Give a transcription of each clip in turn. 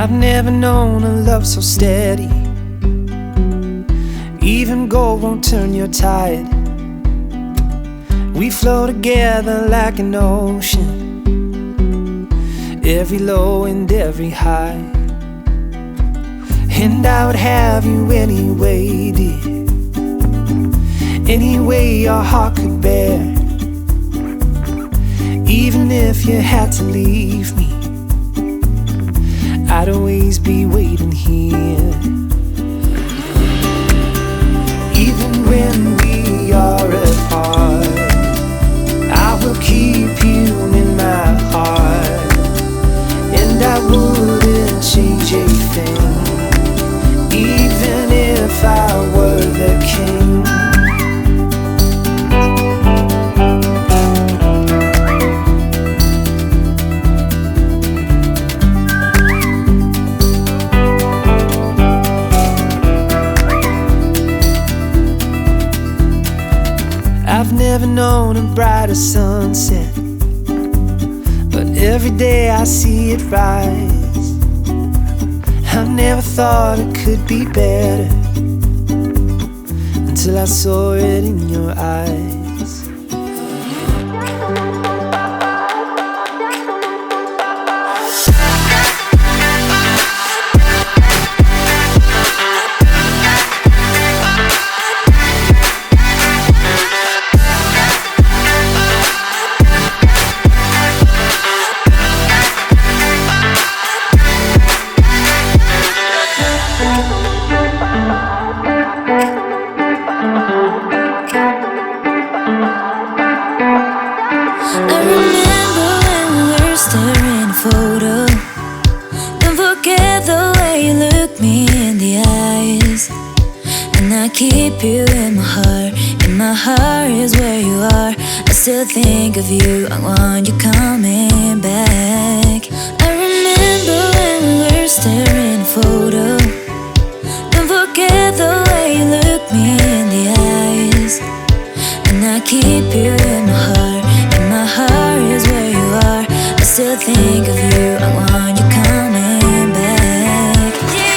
I've never known a love so steady. Even gold won't turn your tide. We flow together like an ocean, every low and every high. And I would have you anyway, dear, any way your heart could bear. Even if you had to leave me, I'd always be waiting here. Even when we are apart, I will keep you in my heart, and I wouldn't change a thing, even if I were the king. I've never known a brighter sunset, but every day I see it rise. I never thought it could be better until I saw it in your eyes. Keep you in my heart is where you are. I still think of you, I want you coming back. I remember when we were staring a photo. Don't forget the way you look me in the eyes. And I keep you in my heart is where you are. I still think of you, I want you coming back. Yeah.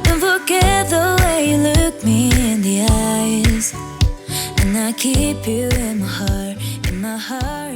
Don't forget the way you look me in the eyes. And I keep you in my heart